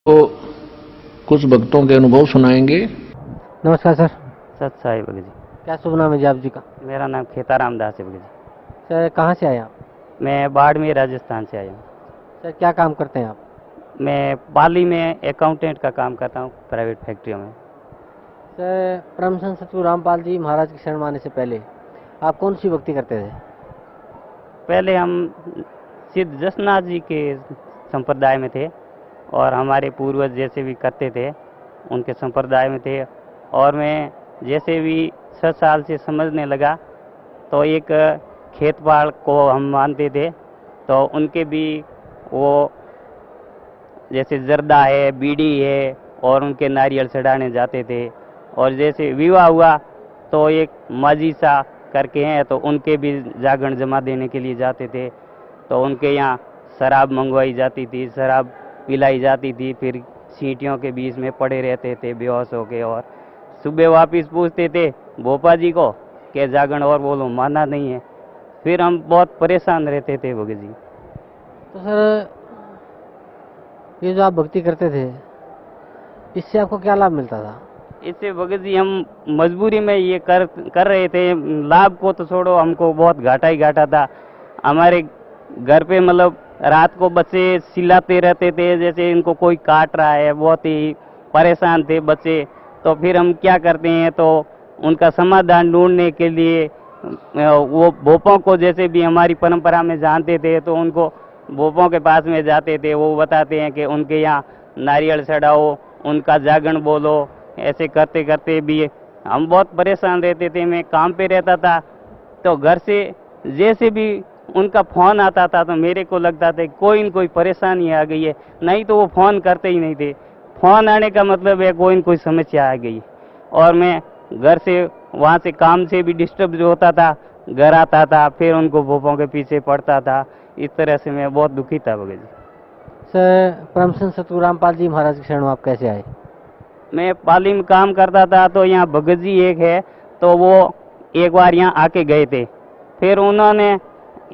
तो कुछ भक्तों के अनुभव सुनाएंगे। नमस्कार सर। सत साई भगत जी। क्या शुभ नाम है जी आप जी का? मेरा नाम खेताराम दास है भगत जी। सर कहाँ से आए आप? मैं बाड़मेर राजस्थान से आया हूँ। सर क्या काम करते हैं आप? मैं पाली में अकाउंटेंट का काम करता हूँ प्राइवेट फैक्ट्रियों में। सर परम संत सतगुरु रामपाल जी महाराज की शरण आने से पहले आप कौन सी भक्ति करते थे? पहले हम सिद्ध जसनाथ जी के संप्रदाय में थे और हमारे पूर्वज जैसे भी करते थे उनके संप्रदाय में थे। और मैं जैसे भी 6 साल से समझने लगा तो एक खेत बाड़ को हम मानते थे, तो उनके भी वो जैसे जर्दा है, बीड़ी है और उनके नारियल चढ़ाने जाते थे। और जैसे विवाह हुआ तो एक माजी सा करके हैं, तो उनके भी जागरण जमा देने के लिए जाते थे। तो उनके यहाँ शराब मंगवाई जाती थी, शराब पिलाई जाती थी, फिर सीटियों के बीच में पड़े रहते थे बेहोश होके। और सुबह वापस पूछते थे भोपा जी को कि जागरण और बोलो, माना नहीं है। फिर हम बहुत परेशान रहते थे भगत जी। तो सर ये जो आप भक्ति करते थे इससे आपको क्या लाभ मिलता था? इससे भगत जी हम मजबूरी में ये कर रहे थे। लाभ को तो छोड़ो, हमको बहुत घाटा ही घाटा था। हमारे घर पे मतलब रात को बच्चे चिल्लाते रहते थे जैसे इनको कोई काट रहा है, बहुत ही परेशान थे बच्चे। तो फिर हम क्या करते हैं, तो उनका समाधान ढूंढने के लिए वो भोपों को जैसे भी हमारी परंपरा में जानते थे तो उनको भोपों के पास में जाते थे। वो बताते हैं कि उनके यहाँ नारियल चढ़ाओ, उनका जागरण बोलो। ऐसे करते करते भी हम बहुत परेशान रहते थे। मैं काम पे रहता था तो घर से जैसे भी उनका फ़ोन आता था तो मेरे को लगता था कोई न कोई परेशानी आ गई है, नहीं तो वो फ़ोन करते ही नहीं थे। फ़ोन आने का मतलब है कोई न कोई समस्या आ गई। और मैं घर से वहाँ से काम से भी डिस्टर्ब जो होता था, घर आता था, फिर उनको भोपों के पीछे पड़ता था। इस तरह से मैं बहुत दुखी था भगत जी। सर परम संत सतगुरु रामपाल जी महाराज की शरण में आप कैसे आए? मैं पाली में काम करता था तो यहाँ भगत जी एक है, तो वो एक बार यहाँ आके गए थे। फिर उन्होंने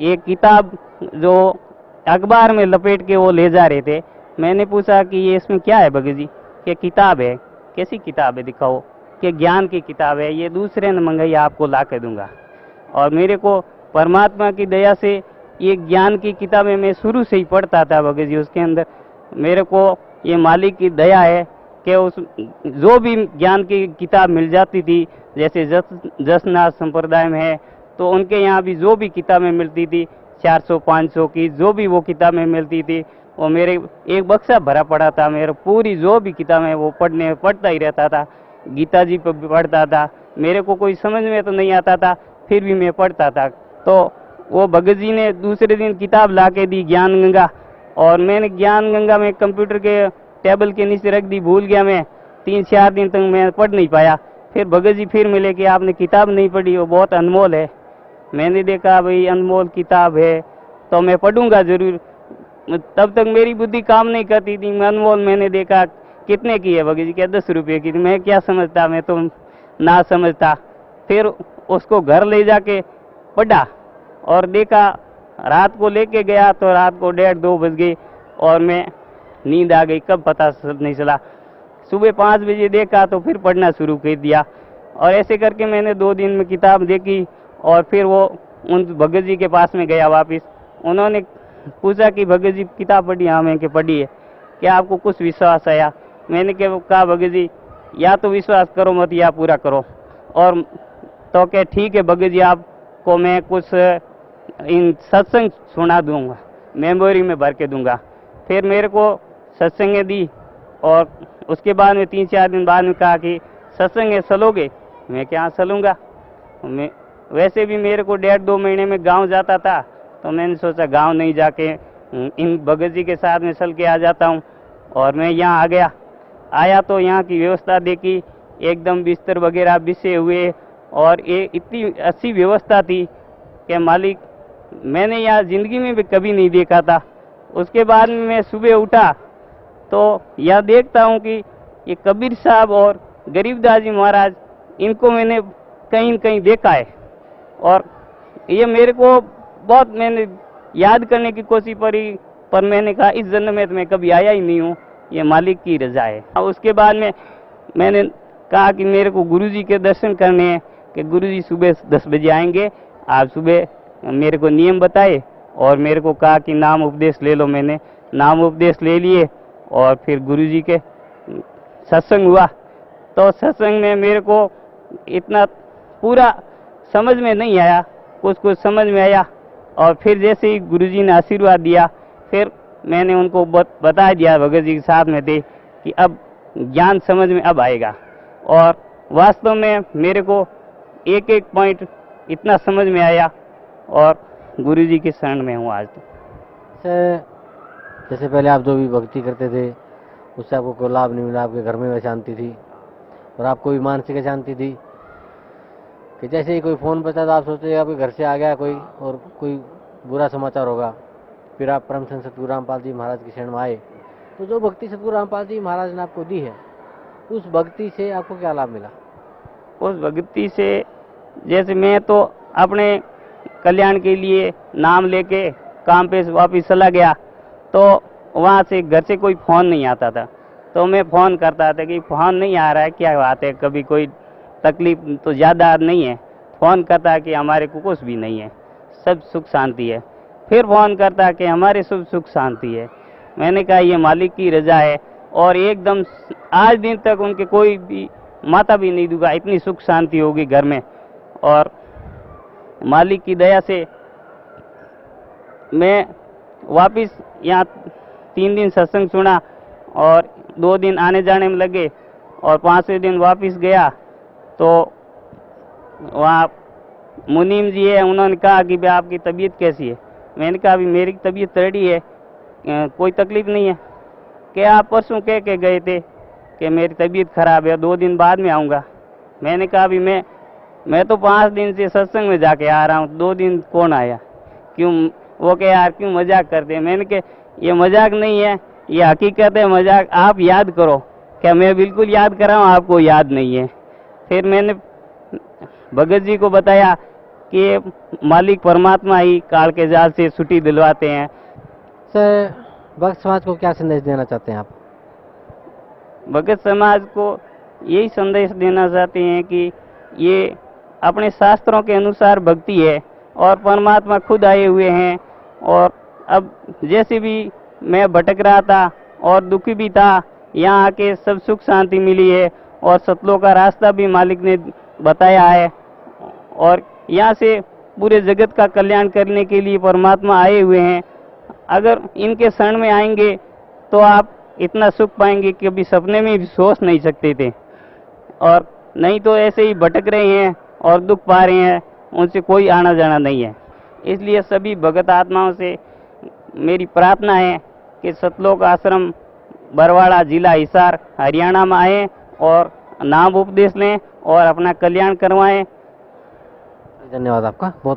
एक किताब जो अखबार में लपेट के वो ले जा रहे थे। मैंने पूछा कि ये इसमें क्या है भगत जी? कि किताब है। कैसी किताब है दिखाओ? कि ज्ञान की किताब है, ये दूसरे ने मंगाई, आपको ला के दूंगा। और मेरे को परमात्मा की दया से ये ज्ञान की किताबें मैं शुरू से ही पढ़ता था भगत जी। उसके अंदर मेरे को ये मालिक की दया है कि उस जो भी ज्ञान की किताब मिल जाती थी, जैसे जसनाथ संप्रदाय में है तो उनके यहाँ भी जो भी किताबें मिलती थी 400-500 की जो भी वो किताबें मिलती थी, वो मेरे एक बक्सा भरा पड़ा था। मेरे पूरी जो भी किताबें वो पढ़ता ही रहता था। गीता जी पर भी पढ़ता था। मेरे को कोई समझ में तो नहीं आता था, फिर भी मैं पढ़ता था। तो वो भगत जी ने दूसरे दिन किताब ला के दी ज्ञान गंगा, और मैंने ज्ञान गंगा में कंप्यूटर के टेबल के नीचे रख दी, भूल गया मैं। 3-4 दिन तक मैं पढ़ नहीं पाया। फिर भगत जी फिर मिले कि आपने किताब नहीं पढ़ी, वो बहुत अनमोल है। मैंने देखा भाई अनमोल किताब है तो मैं पढ़ूंगा जरूर। तब तक मेरी बुद्धि काम नहीं करती थी। अनमोल मैंने देखा कितने की है भगत जी? क्या 10 रुपये की थी। मैं क्या समझता, मैं तो ना समझता। फिर उसको घर ले जाके पढ़ा और देखा, रात को लेके गया तो रात को 1:30-2 बज गए और मैं नींद आ गई, कब पता नहीं चला। सुबह 5 बजे देखा तो फिर पढ़ना शुरू कर दिया। और ऐसे करके मैंने 2 दिन में किताब देखी और फिर वो उन भगत जी के पास में गया वापस। उन्होंने पूछा कि भगत जी किताब पढ़ी? हाँ मैं पढ़ी है। क्या आपको कुछ विश्वास आया? मैंने कहा भगत जी या तो विश्वास करो मत या पूरा करो। और तो क्या ठीक है भगत जी, आपको मैं कुछ इन सत्संग सुना दूंगा, मेमोरी में भर के दूंगा। फिर मेरे को सत्संग दी और उसके बाद में 3-4 दिन बाद में कहा कि सत्संग चलोगे? मैं क्या चलूँगा। मैं वैसे भी मेरे को 1.5-2 महीने में गांव जाता था, तो मैंने सोचा गांव नहीं जाके इन भगत जी के साथ में चल के आ जाता हूँ। और मैं यहाँ आ गया। आया तो यहाँ की व्यवस्था देखी, एकदम बिस्तर वगैरह बिछे हुए और ये इतनी अच्छी व्यवस्था थी कि मालिक मैंने यहाँ ज़िंदगी में भी कभी नहीं देखा था। उसके बाद में मैं सुबह उठा तो यह देखता हूँ कि ये कबीर साहब और गरीबदास जी महाराज, इनको मैंने कहीं न कहीं देखा है। और ये मेरे को बहुत मैंने याद करने की कोशिश करी, पर मैंने कहा इस जन्म में तो मैं कभी आया ही नहीं हूँ, ये मालिक की रजा है। और उसके बाद में मैंने कहा कि मेरे को गुरुजी के दर्शन करने हैं, कि गुरुजी सुबह 10 बजे आएंगे। आप सुबह मेरे को नियम बताए और मेरे को कहा कि नाम उपदेश ले लो। मैंने नाम उपदेश ले लिए और फिर गुरुजी के सत्संग हुआ। तो सत्संग में मेरे को इतना पूरा समझ में नहीं आया, कुछ कुछ समझ में आया। और फिर जैसे ही गुरुजी ने आशीर्वाद दिया, फिर मैंने उनको बता दिया, भगत जी के साथ में थे, कि अब ज्ञान समझ में अब आएगा। और वास्तव में मेरे को एक एक पॉइंट इतना समझ में आया और गुरुजी के शरण में हूँ आज। जैसे पहले आप जो भी भक्ति करते थे उससे आपको कोई लाभ नहीं मिला, आपके घर में वह शांति थी और आपको भी मानसिक शांति थी कि जैसे ही कोई फ़ोन बचा तो आप सोचते कोई घर से आ गया कोई और कोई बुरा समाचार होगा। फिर आप परम संत सतगुरु रामपाल जी महाराज की शरण में आए, तो जो भक्ति सतगुरु रामपाल जी महाराज ने आपको दी है, उस भक्ति से आपको क्या लाभ मिला? उस भक्ति से जैसे मैं तो अपने कल्याण के लिए नाम लेके काम पे वापस चला गया, तो वहाँ से घर से कोई फ़ोन नहीं आता था। तो मैं फ़ोन करता था कि फ़ोन नहीं आ रहा है, क्या बात है, कभी कोई तकलीफ तो ज़्यादा नहीं है। फ़ोन करता कि हमारे को कुछ भी नहीं है, सब सुख शांति है। फिर फ़ोन करता कि हमारे सब सुख शांति है। मैंने कहा ये मालिक की रजा है। और एकदम आज दिन तक उनके कोई भी माता भी नहीं दुखा, इतनी सुख शांति होगी घर में। और मालिक की दया से मैं वापस यहाँ 3 दिन सत्संग सुना और 2 दिन आने जाने में लगे और 5वें दिन वापस गया। तो वहाँ मुनीम जी है, उन्होंने कहा कि भाई आपकी तबीयत कैसी है? मैंने कहा अभी मेरी तबीयत रेडी है, कोई तकलीफ नहीं है। क्या आप परसों कह के गए थे कि मेरी तबीयत खराब है, 2 दिन बाद में आऊँगा। मैंने कहा अभी मैं तो 5 दिन से सत्संग में जाके आ रहा हूँ, 2 दिन कौन आया? क्यों? वो कहे यार क्यों मजाक करते हैं? मैंने कहा ये मजाक नहीं है, ये हकीकत है। मजाक आप याद करो। क्या मैं बिल्कुल याद कर रहा हूँ, आपको याद नहीं है? फिर मैंने भगत जी को बताया कि मालिक परमात्मा ही काल के जाल से छुट्टी दिलवाते हैं। सर, भक्त समाज को क्या संदेश देना चाहते हैं आप? भगत समाज को यही संदेश देना चाहते हैं कि ये अपने शास्त्रों के अनुसार भक्ति है और परमात्मा खुद आए हुए हैं। और अब जैसे भी मैं भटक रहा था और दुखी भी था, यहाँ आके सब सुख शांति मिली है और सतलों का रास्ता भी मालिक ने बताया है। और यहाँ से पूरे जगत का कल्याण करने के लिए परमात्मा आए हुए हैं। अगर इनके शरण में आएंगे तो आप इतना सुख पाएंगे कि अभी सपने में भी सोच नहीं सकते थे। और नहीं तो ऐसे ही भटक रहे हैं और दुख पा रहे हैं, उनसे कोई आना जाना नहीं है। इसलिए सभी भगत आत्माओं से मेरी प्रार्थना है कि सतलोक आश्रम बरवाड़ा, जिला हिसार, हरियाणा में आएँ और नाम उपदेश लें और अपना कल्याण करवाएं। धन्यवाद आपका बहुत।